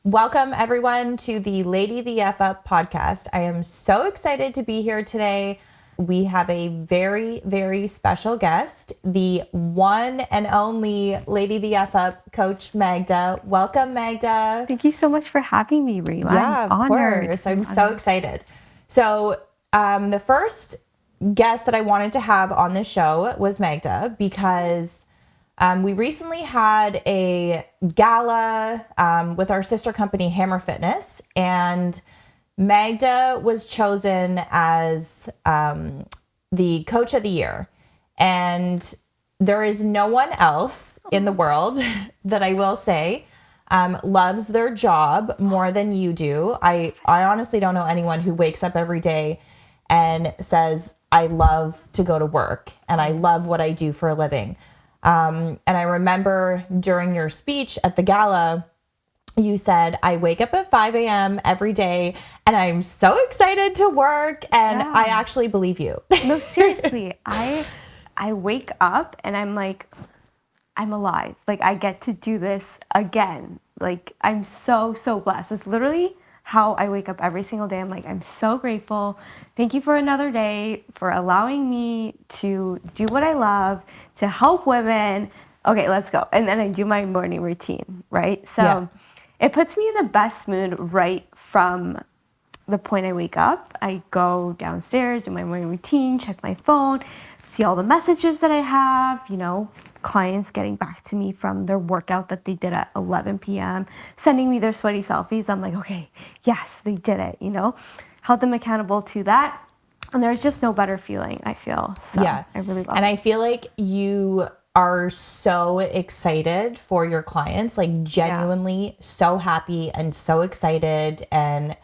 Welcome everyone to the Lady the F Up podcast. I am so excited to be here today. We have a very, very special guest, the one and only Lady the F Up coach, Magda. Welcome, Magda. Thank you so much for having me, Rima. Yeah, I'm of honored. course. I'm so excited. So the first guest that I wanted to have on the show was Magda because we recently had a gala with our sister company, Hammer Fitness, and Magda was chosen as the coach of the year. And there is no one else in the world that I will say loves their job more than you do. I honestly don't know anyone who wakes up every day and says, I love to go to work and I love what I do for a living. And I remember during your speech at the gala, you said, I wake up at 5 a.m. every day and I'm so excited to work. And I actually believe you. No, seriously. I wake up and I'm like, I'm alive. Like, I get to do this again. Like, I'm so blessed. It's literally how I wake up every single day. I'm like, I'm so grateful. Thank you for another day, for allowing me to do what I love, to help women. Okay, let's go. And then I do my morning routine, right? So it puts me in the best mood right from the point I wake up. I go downstairs, do my morning routine, check my phone, see all the messages that I have, clients getting back to me from their workout that they did at 11 p.m., sending me their sweaty selfies. I'm like, okay, yes, they did it, held them accountable to that. And there's just no better feeling, I feel. So I really love it. And I feel like you are so excited for your clients, like genuinely so happy and so excited. And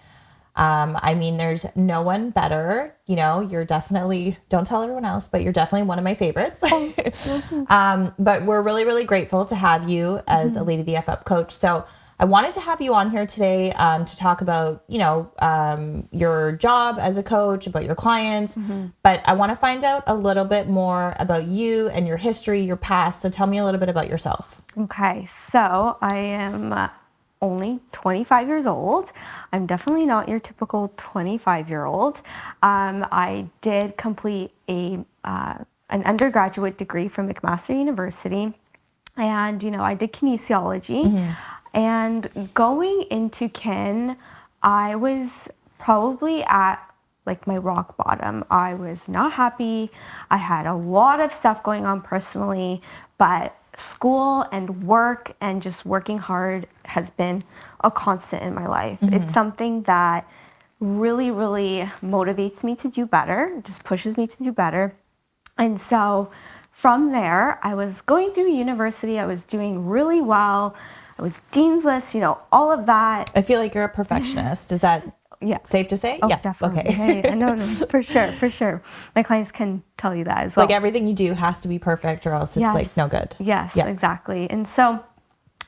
I mean, there's no one better, you're definitely, don't tell everyone else, but you're definitely one of my favorites. But we're really, really grateful to have you as a Lady the F Up coach. So I wanted to have you on here today to talk about, your job as a coach, about your clients. But I want to find out a little bit more about you and your history, your past. So tell me a little bit about yourself. Okay, so I am only 25 years old. I'm definitely not your typical 25-year-old. I did complete an undergraduate degree from McMaster University, and I did kinesiology. And going into kin, I was probably at like my rock bottom. I was not happy. I had a lot of stuff going on personally, but school and work and just working hard has been a constant in my life. It's something that really, really motivates me to do better, just pushes me to do better. And so from there, I was going through university. I was doing really well. I was dean's list, all of that. I feel like you're a perfectionist. Is that safe to say? Oh, definitely. Okay. Hey, no, for sure. My clients can tell you that as well. Like everything you do has to be perfect or else it's like no good. Yes, exactly. And so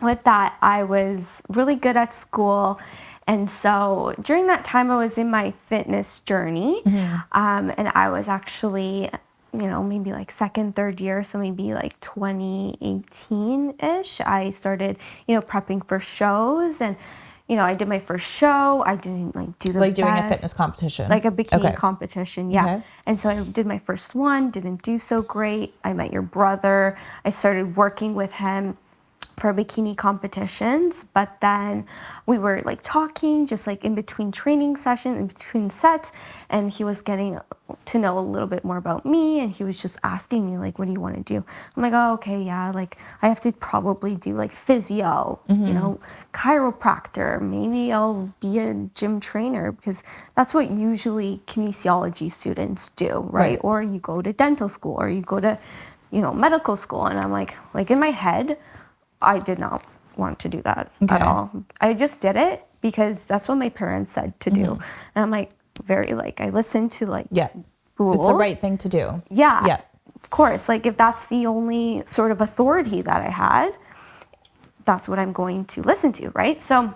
with that, I was really good at school. And so during that time, I was in my fitness journey. And I was actually, maybe like second, third year. So maybe like 2018-ish, I started, prepping for shows. And, I did my first show. I didn't do the best. Doing a fitness competition. Like a bikini competition, Okay. And so I did my first one, didn't do so great. I met your brother. I started working with him for bikini competitions, but then we were talking just in between training sessions, in between sets, and he was getting to know a little bit more about me, and he was just asking me what do you want to do? I'm like, oh, okay, yeah, I have to probably do physio, chiropractor, maybe I'll be a gym trainer, because that's what usually kinesiology students do, right? Or you go to dental school, or you go to medical school. And I'm like in my head, I did not want to do that at all. I just did it because that's what my parents said to do. And I'm very I listened to rules. It's the right thing to do. Yeah. Of course. If that's the only sort of authority that I had, that's what I'm going to listen to, right? So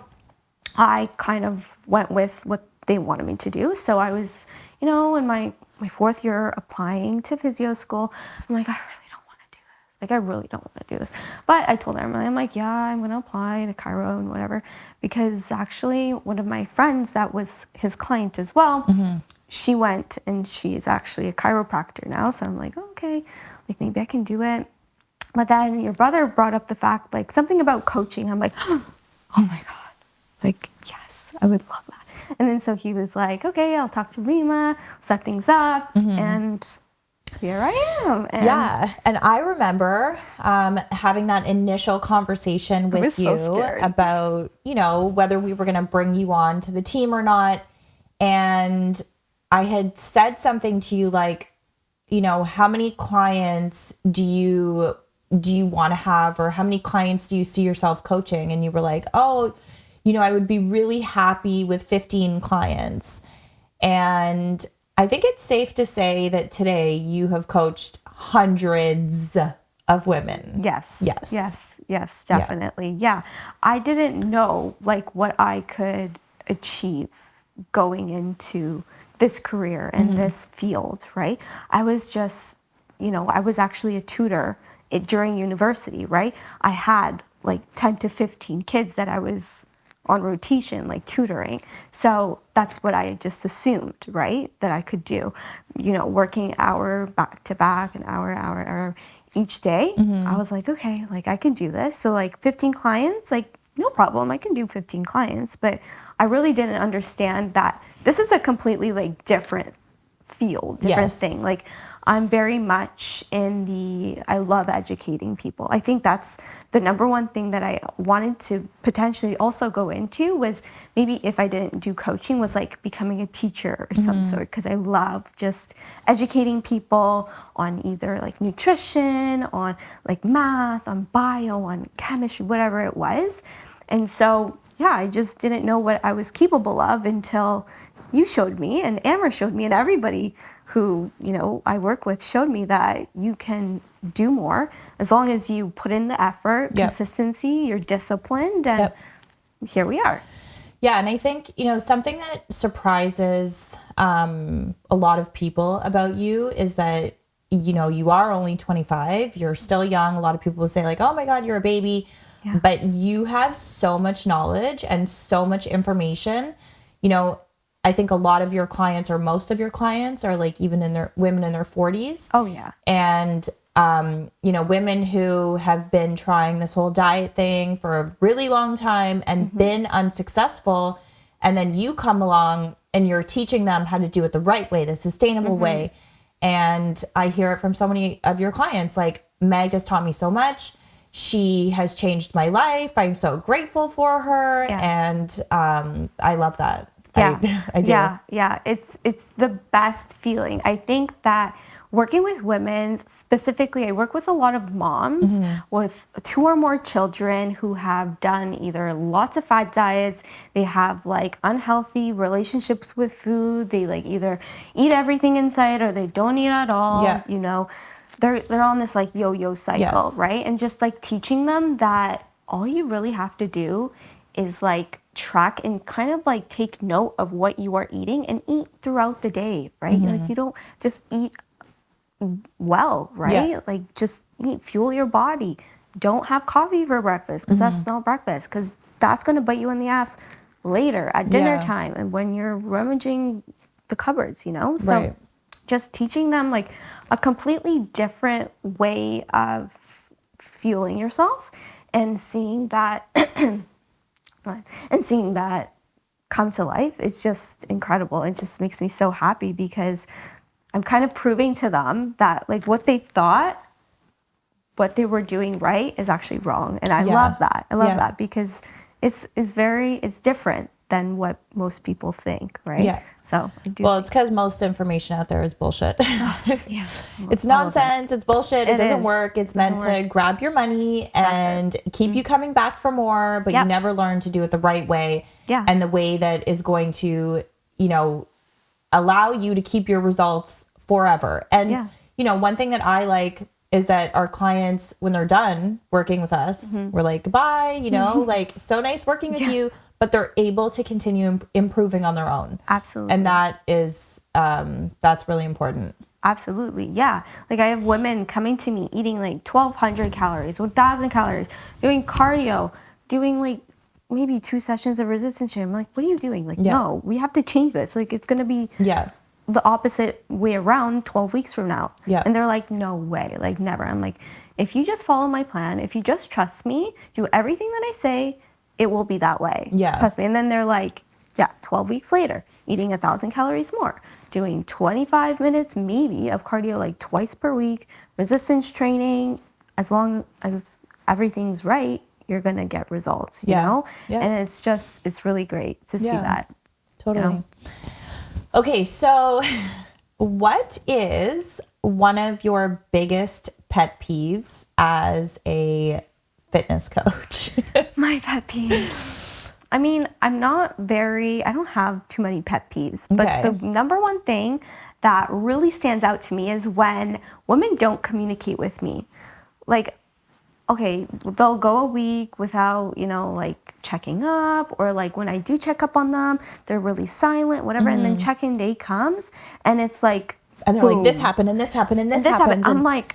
I kind of went with what they wanted me to do. So I was, in my fourth year applying to physio school. I'm like, I really don't want to do this. Like, I really don't want to do this. But I told her, I'm like, yeah, I'm going to apply to chiro and whatever. Because actually, one of my friends that was his client as well, she went and she's actually a chiropractor now. So I'm like, okay, like maybe I can do it. But then your brother brought up the fact, like something about coaching. I'm like, oh my God, like, yes, I would love that. And then so he was like, okay, I'll talk to Rima, set things up. And here I am. And Yeah. And I remember having that initial conversation with was so you scared. about, you know, whether we were going to bring you on to the team or not. And I had said something to you like, you know, how many clients do you want to have, or how many clients do you see yourself coaching? And you were like, oh, you know, I would be really happy with 15 clients. And I think it's safe to say that today you have coached hundreds of women. Yes. Yes. Yes. Yes, definitely. Yeah. I didn't know like what I could achieve going into this career and this field, right? I was just, you know, I was actually a tutor during university, right? I had like 10 to 15 kids that I was on rotation, like tutoring. So that's what I just assumed, right? That I could do, you know, working hour back to back, an hour each day. I was like, okay, like I can do this. So like 15 clients, like no problem. I can do 15 clients. But I really didn't understand that this is a completely like different field, different thing. Like I'm very much I love educating people. I think that's the number one thing that I wanted to potentially also go into was maybe if I didn't do coaching was like becoming a teacher or some sort, because I love just educating people on either like nutrition, on like math, on bio, on chemistry, whatever it was. And so, yeah, I just didn't know what I was capable of until you showed me and Amber showed me and everybody who, you know, I work with showed me that you can do more as long as you put in the effort, consistency, you're disciplined, and here we are. Yeah, and I think, you know, something that surprises a lot of people about you is that, you know, you are only 25, you're still young. A lot of people will say like, oh my God, you're a baby. Yeah. But you have so much knowledge and so much information. You know, I think a lot of your clients or most of your clients are like even in their women in their 40s. Oh yeah. And you know, women who have been trying this whole diet thing for a really long time and been unsuccessful. And then you come along and you're teaching them how to do it the right way, the sustainable way. And I hear it from so many of your clients, like Magda's taught me so much. She has changed my life. I'm so grateful for her. And I love that. Yeah. I do. Yeah. It's the best feeling. I think that working with women, specifically, I work with a lot of moms with 2 or more children who have done either lots of fad diets, they have like unhealthy relationships with food, they like either eat everything inside or they don't eat at all. Yeah. You know, they're on this like yo-yo cycle, right? And just like teaching them that all you really have to do is like track and kind of like take note of what you are eating and eat throughout the day, right? Like you don't just eat well, right? Like just eat, fuel your body. Don't have coffee for breakfast because that's not breakfast, because that's going to bite you in the ass later at dinner time and when you're rummaging the cupboards, you know? So just teaching them like a completely different way of fueling yourself and seeing that come to life, it's just incredible. It just makes me so happy because I'm kind of proving to them that like what they thought, what they were doing right is actually wrong. And I love that. I love that because it's different than what most people think, right? Yeah. So I do. Well, it's because most information out there is bullshit. It's nonsense. It's bullshit. It doesn't work. It's meant to grab your money and keep you coming back for more, but you never learn to do it the right way. Yeah. And the way that is going to, you know, allow you to keep your results forever. And, you know, one thing that I like is that our clients, when they're done working with us, we're like, goodbye, you know, like so nice working with you, but they're able to continue improving on their own. Absolutely. And that is, that's really important. Absolutely. Yeah. Like I have women coming to me eating like 1,200 calories, 1,000 calories, doing cardio, doing like maybe 2 sessions of resistance training. I'm like, what are you doing? Like, no, we have to change this. Like, it's going to be the opposite way around 12 weeks from now. Yeah. And they're like, no way. Like, never. I'm like, if you just follow my plan, if you just trust me, do everything that I say, it will be that way. Yeah. Trust me. And then they're like, 12 weeks later, eating 1,000 calories more, doing 25 minutes maybe of cardio like twice per week, resistance training. As long as everything's right, you're going to get results, you know? Yeah. And it's really great to see that. Totally. You know? Okay, so what is one of your biggest pet peeves as a fitness coach? My pet peeves. I mean, I don't have too many pet peeves, but the number one thing that really stands out to me is when women don't communicate with me. Like, okay, they'll go a week without, like checking up, or like when I do check up on them, they're really silent, whatever. And then check-in day comes and it's like, and they're like, this happened and this happened and this happened. I'm like,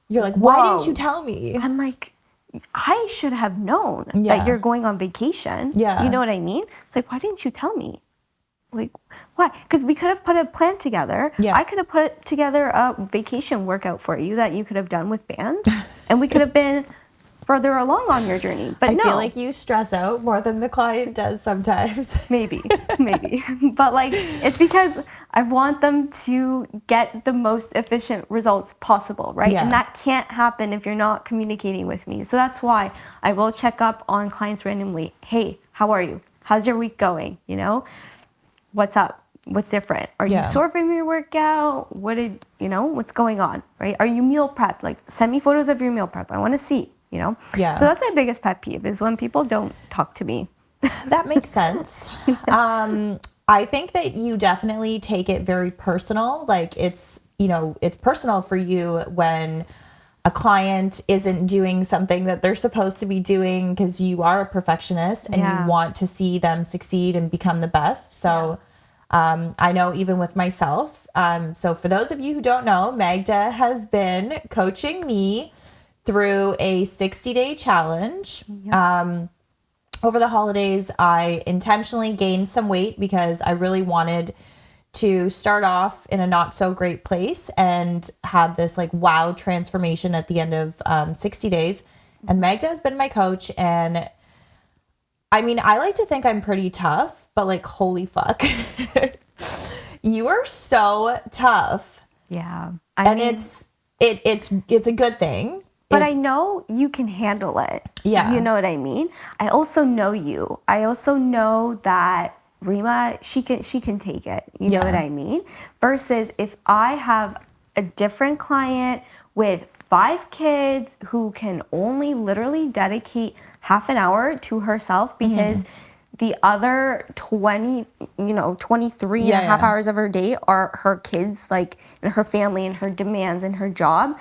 you're like, why didn't you tell me? I'm like, I should have known that you're going on vacation. Yeah. You know what I mean? It's like, why didn't you tell me? Like, why? Because we could have put a plan together. Yeah. I could have put together a vacation workout for you that you could have done with band. And we could have been further along on your journey. But I feel like you stress out more than the client does sometimes. Maybe. But like, it's because I want them to get the most efficient results possible, right? Yeah. And that can't happen if you're not communicating with me. So that's why I will check up on clients randomly. Hey, how are you? How's your week going? What's up? What's different? Are you sore from your workout? What's going on, right? Are you meal prepped? Like, send me photos of your meal prep. I want to see, Yeah. So that's my biggest pet peeve, is when people don't talk to me. That makes sense. I think that you definitely take it very personal. Like, it's personal for you when a client isn't doing something that they're supposed to be doing, because you are a perfectionist and you want to see them succeed and become the best. So I know even with myself. So for those of you who don't know, Magda has been coaching me through a 60-day challenge. Over the holidays, I intentionally gained some weight because I really wanted to start off in a not so great place and have this like wow transformation at the end of 60 days. And Magda has been my coach, and I mean, I like to think I'm pretty tough, but like, holy fuck. You are so tough. Yeah. It's a good thing. But I know you can handle it. Yeah. You know what I mean? I also know you. I also know that Rima, she can take it. You know what I mean? Versus if I have a different client with 5 kids who can only literally dedicate half an hour to herself, because the other 23 and a half hours of her day are her kids, like, and her family and her demands and her job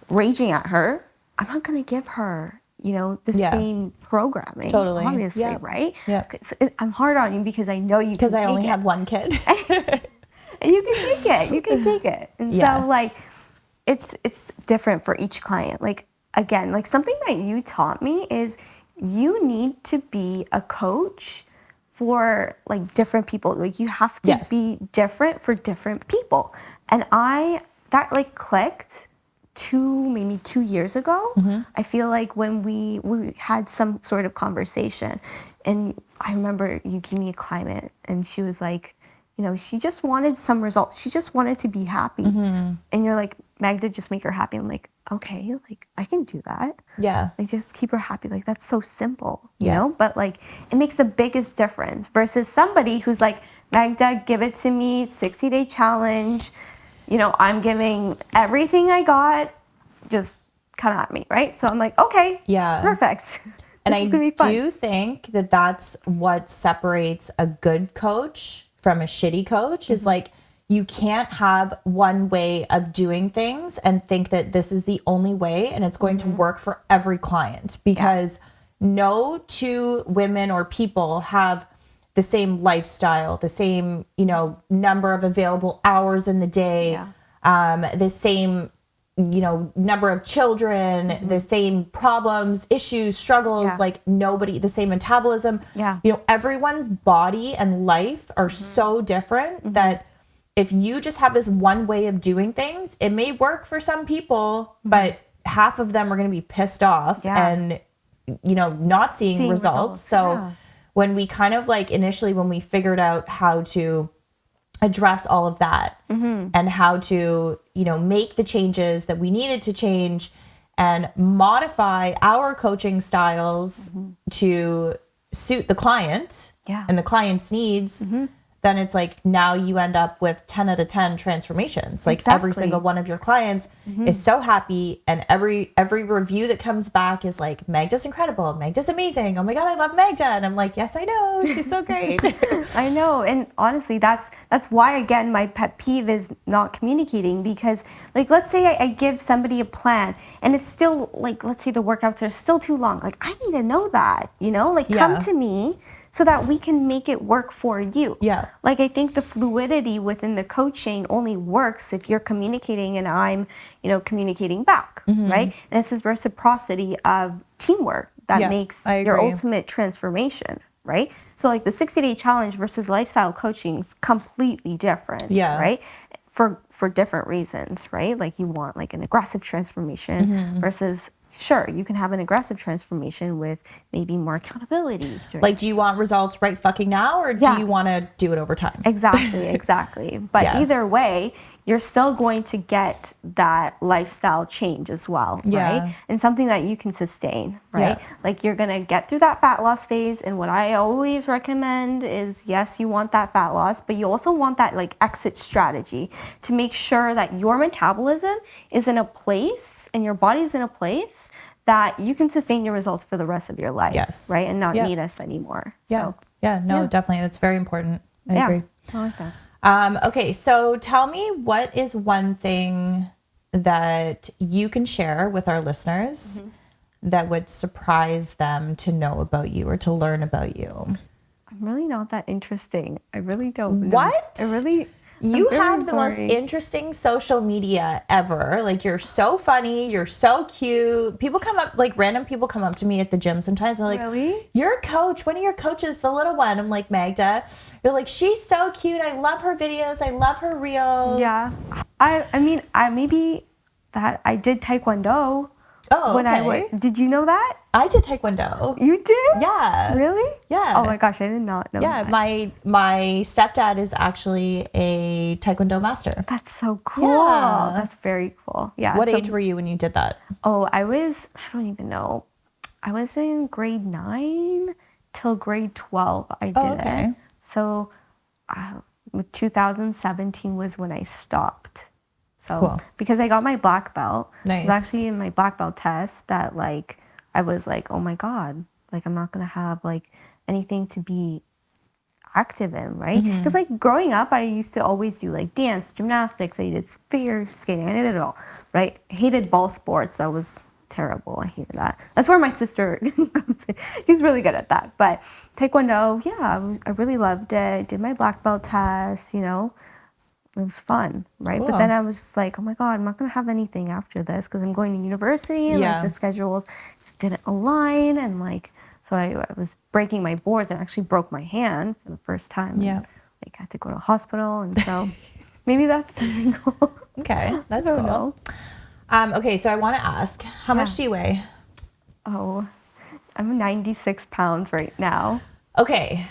raging at her. I'm not going to give her, the same programming. Totally. Obviously, right? Yeah. I'm hard on you because I know you can take it. Because I only have one kid. And you can take it. You can take it. And so, like, it's different for each client. Like, again, like, something that you taught me is you need to be a coach for, like, different people. Like, you have to be different for different people. And that like clicked maybe 2 years ago. I feel like when we had some sort of conversation, and I remember you gave me a client, and she was like, she just wanted some results. She just wanted to be happy. And you're like, Magda, just make her happy. I'm like, okay, like, I can do that. Yeah. Like, just keep her happy. Like, that's so simple, you know? But like, it makes the biggest difference versus somebody who's like, Magda, give it to me, 60-day challenge. I'm giving everything I got, just come at me, right? So I'm like, okay, perfect. And I do think that that's what separates a good coach from a shitty coach, is like, you can't have one way of doing things and think that this is the only way and it's going to work for every client, because no two women or people have the same lifestyle, the same, number of available hours in the day. the same, number of children, the same problems, issues, struggles, like nobody, the same metabolism. Yeah. Everyone's body and life are so different that if you just have this one way of doing things, it may work for some people, but half of them are going to be pissed off and, not seeing results. So when we kind of like initially, when we figured out how to address all of that and how to, make the changes that we needed to change and modify our coaching styles to suit the client and the client's needs, then it's like now you end up with 10 out of 10 transformations. Like every single one of your clients is so happy, and every review that comes back is like, Magda's incredible, Magda's amazing, oh my god, I love Magda. And I'm like, yes, I know, she's so great. I know. And honestly, that's why, again, my pet peeve is not communicating, because like, let's say I give somebody a plan and it's still like, let's say the workouts are still too long. Like, I need to know that, come to me so that we can make it work for you. Yeah. Like, I think the fluidity within the coaching only works if you're communicating and I'm, communicating back, right? And it's this reciprocity of teamwork that makes your ultimate transformation, right? So like the 60-day challenge versus lifestyle coaching is completely different, right? For different reasons, right? Like you want like an aggressive transformation versus, sure, you can have an aggressive transformation with maybe more accountability. Like, do you want results right fucking now, or do you want to do it over time? Exactly. But either way, you're still going to get that lifestyle change as well, right? And something that you can sustain, right? Like you're going to get through that fat loss phase. And what I always recommend is, yes, you want that fat loss, but you also want that like exit strategy to make sure that your metabolism is in a place and your body's in a place that you can sustain your results for the rest of your life, right? And not need us anymore. Definitely. That's very important. I agree. I like that. Okay, so tell me, what is one thing that you can share with our listeners that would surprise them to know about you or to learn about you? I'm really not that interesting. I really don't know. What? You have the most interesting social media ever. Like, you're so funny. You're so cute. People come up, like random people come up to me at the gym sometimes. And they're like, really? You're a coach. One of your coaches, the little one. I'm like, Magda. You're like, she's so cute. I love her videos. I love her reels. Yeah. I mean, maybe that I did Taekwondo. Oh, okay. Did you know that? I did Taekwondo. You did? Yeah. Really? Yeah. Oh my gosh, I did not know that. Yeah, my stepdad is actually a Taekwondo master. That's so cool. Yeah. That's very cool. Yeah. What age were you when you did that? Oh, I don't even know. I was in grade 9 till grade 12 I did it. So 2017 was when I stopped. So, cool. Because I got my black belt. Nice. It was actually in my black belt test that like, I was like, oh my God, like I'm not going to have like anything to be active in, right? Because like growing up, I used to always do like dance, gymnastics. I did figure skating. I did it all, right? Hated ball sports. That was terrible. I hated that. That's where my sister comes in. She's really good at that. But Taekwondo, I really loved it. Did my black belt test, It was fun, right? Cool. But then I was just like, oh my God, I'm not going to have anything after this because I'm going to university and like the schedules just didn't align. And like, so I was breaking my boards and actually broke my hand for the first time. Yeah. And, like I had to go to a hospital. And so maybe that's something cool. Okay, that's cool. Know. Okay, so I want to ask, how much do you weigh? Oh, I'm 96 pounds right now. Okay.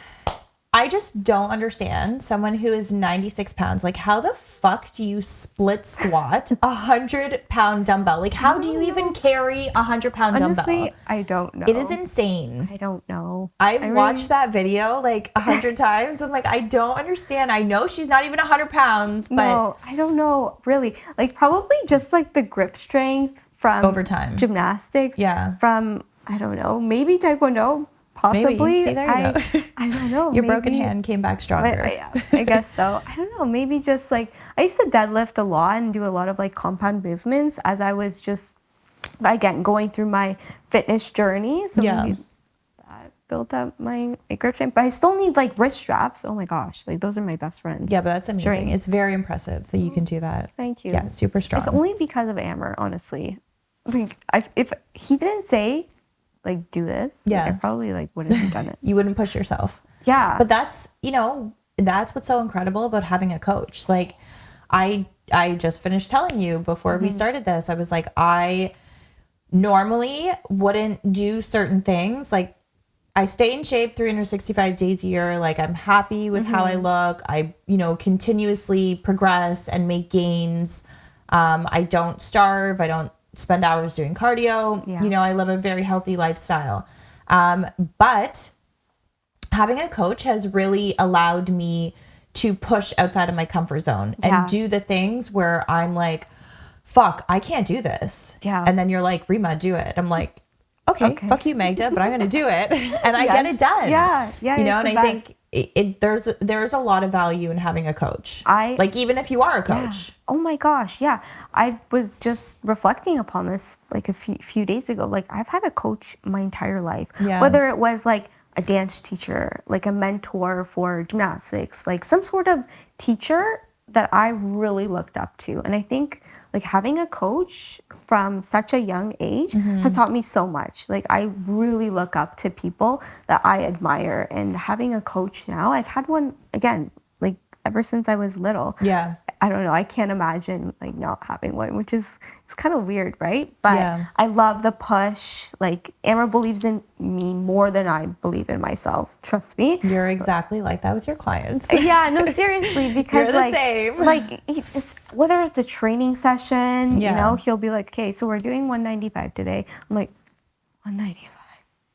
I just don't understand someone who is 96 pounds. Like, how the fuck do you split squat 100-pound dumbbell? Like, how do you even carry 100-pound dumbbell? Honestly, I don't know. It is insane. I don't know. I've watched that video like 100 times. I'm like, I don't understand. I know she's not even 100 pounds, but no, I don't know. Really, like probably just like the grip strength from over time, gymnastics. Yeah. From I don't know, maybe Taekwondo. Possibly. Maybe. See, there you go. I don't know. Your broken hand came back stronger. I guess so. I don't know. Maybe just like, I used to deadlift a lot and do a lot of like compound movements as I was just, again, going through my fitness journey. So maybe that. built up my grip strength. But I still need like wrist straps. Oh my gosh, like those are my best friends. Yeah, but that's amazing. It's very impressive that you can do that. Thank you. Yeah, super strong. It's only because of Amber, honestly. Like, if he didn't say, like, do this, like, I probably like wouldn't have done it. You wouldn't push yourself. Yeah. But that's, you know, that's what's so incredible about having a coach. Like, I just finished telling you before we started this, I was like, I normally wouldn't do certain things. Like, I stay in shape 365 days a year. Like, I'm happy with how I look. I, you know, continuously progress and make gains. I don't starve. I don't spend hours doing cardio. Yeah. You know, I live a very healthy lifestyle. But having a coach has really allowed me to push outside of my comfort zone and do the things where I'm like, fuck, I can't do this. Yeah. And then you're like, Rima, do it. I'm like, okay. Fuck you, Magda, but I'm going to do it. And I get it done. Yeah. Yeah. You know, and I think there's a lot of value in having a coach. Like, even if you are a coach. Yeah. Oh my gosh. Yeah. I was just reflecting upon this like a few days ago. Like, I've had a coach my entire life. Yeah. Whether it was like a dance teacher, like a mentor for gymnastics, like some sort of teacher that I really looked up to. And I think like having a coach from such a young age has taught me so much. Like, I really look up to people that I admire, and having a coach now, I've had one again, like ever since I was little. Yeah. I don't know. I can't imagine like not having one, which is, it's kind of weird, right? But I love the push. Like, Amber believes in me more than I believe in myself. Trust me. You're exactly like that with your clients. Yeah, no, seriously, because You're the like, same. like whether it's a training session, Yeah. you know, he'll be like, okay, so we're doing 195 today. I'm like, 195.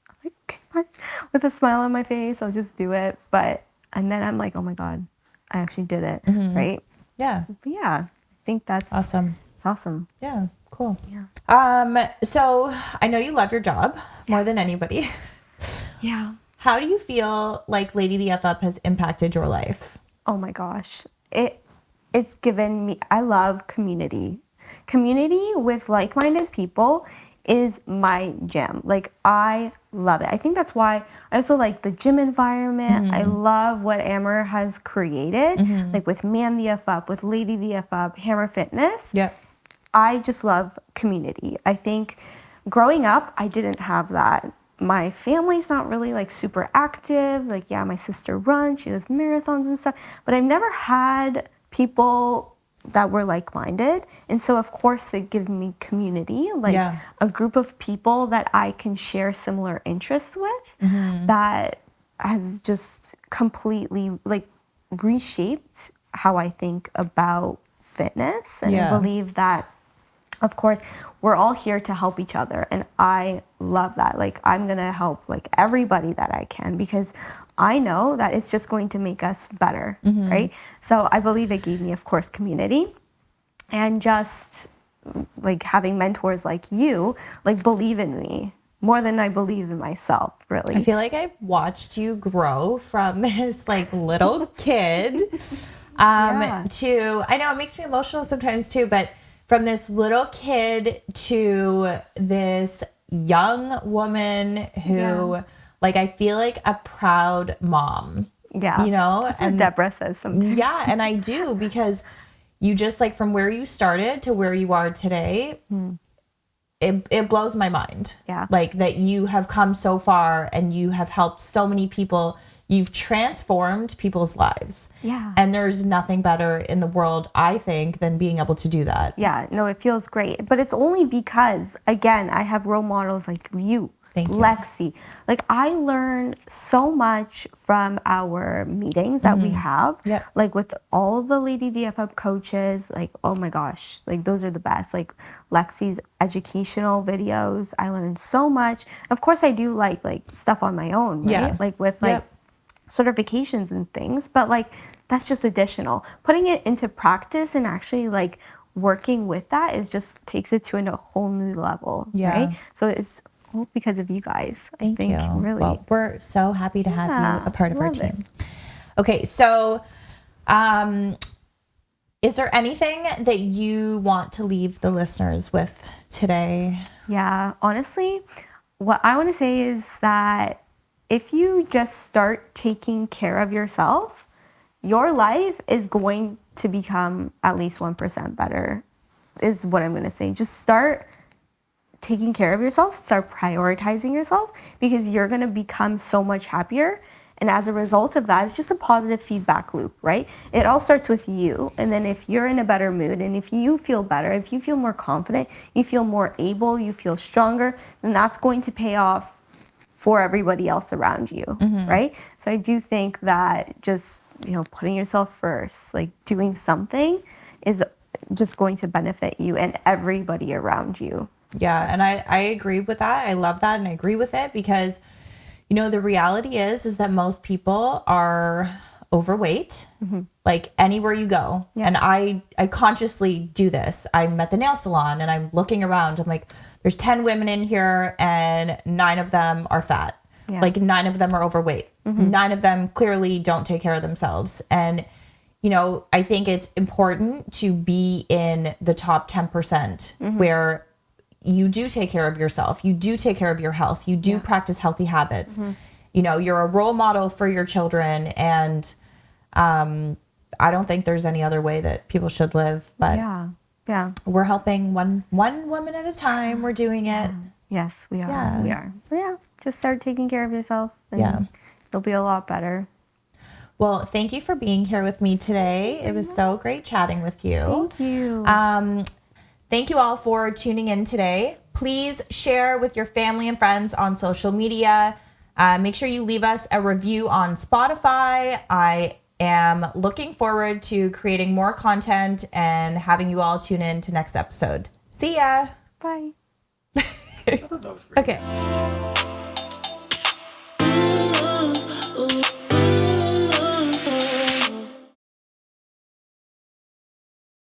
I'm like, okay, fine. With a smile on my face, I'll just do it. And then I'm like, oh my God, I actually did it, right? Yeah. But yeah, I think that's Awesome. It's awesome. Yeah. Cool. Yeah. So I know you love your job more than anybody. Yeah. How do you feel like Lady the F Up has impacted your life? Oh my gosh. It's given me, I love community. Community with like-minded people is my jam. Like, I love it. I think that's why I also like the gym environment. I love what Amber has created, like with Man the F Up, with Lady the F Up, Hammer Fitness. Yeah. I just love community. I think growing up, I didn't have that. My family's not really like super active. Like, yeah, my sister runs, she does marathons and stuff, but I've never had people that were like-minded. And so of course they give me community, like a group of people that I can share similar interests with, that has just completely like reshaped how I think about fitness. And I believe that, of course, we're all here to help each other. And I love that. Like, I'm going to help like everybody that I can, because I know that it's just going to make us better, right? So I believe it gave me, of course, community, and just like having mentors like you, like believe in me more than I believe in myself, really. I feel like I've watched you grow from this like little kid to, I know it makes me emotional sometimes too, but from this little kid to this young woman who, like, I feel like a proud mom. Yeah. You know? That's what Deborah says sometimes. Yeah, and I do, because you just, like, from where you started to where you are today, it blows my mind. Yeah. Like, that you have come so far and you have helped so many people. You've transformed people's lives. Yeah. And there's nothing better in the world, I think, than being able to do that. Yeah, no, it feels great. But it's only because, again, I have role models like you. Thank you. Lexi. Like, I learned so much from our meetings that we have. Yep. Like, with all the Lady VFF coaches, like, oh my gosh, like, those are the best. Like, Lexi's educational videos, I learned so much. Of course, I do like stuff on my own, right? Yeah. Like, with like certifications and things, but like, that's just additional. Putting it into practice and actually like working with that is just takes it to a whole new level, right? So it's all because of you guys. Thank I think, you. Really. Well, we're so happy to have you a part of our team. It. Okay, so is there anything that you want to leave the listeners with today? Yeah, honestly, what I want to say is that if you just start taking care of yourself, your life is going to become at least 1% better, is what I'm going to say. Just start taking care of yourself, start prioritizing yourself, because you're going to become so much happier. And as a result of that, it's just a positive feedback loop, right? It all starts with you. And then if you're in a better mood and if you feel better, if you feel more confident, you feel more able, you feel stronger, then that's going to pay off for everybody else around you, right? So I do think that just, putting yourself first, like doing something is just going to benefit you and everybody around you. Yeah, and I agree with that. I love that and I agree with it because, the reality is that most people are overweight, like anywhere you go. Yeah. And I consciously do this. I'm at the nail salon and I'm looking around. I'm like, there's 10 women in here and 9 of them are fat. Yeah. Like 9 of them are overweight. 9 of them clearly don't take care of themselves. And, I think it's important to be in the top 10% where you do take care of yourself. You do take care of your health. You do practice healthy habits. You're a role model for your children. And I don't think there's any other way that people should live. But we're helping one woman at a time. We're doing it. Yes, we are. Yeah. We are. But just start taking care of yourself. And it'll be a lot better. Well, thank you for being here with me today. It was so great chatting with you. Thank you. Thank you all for tuning in today. Please share with your family and friends on social media. Make sure you leave us a review on Spotify. I am looking forward to creating more content and having you all tune in to next episode. See ya. Bye. Okay.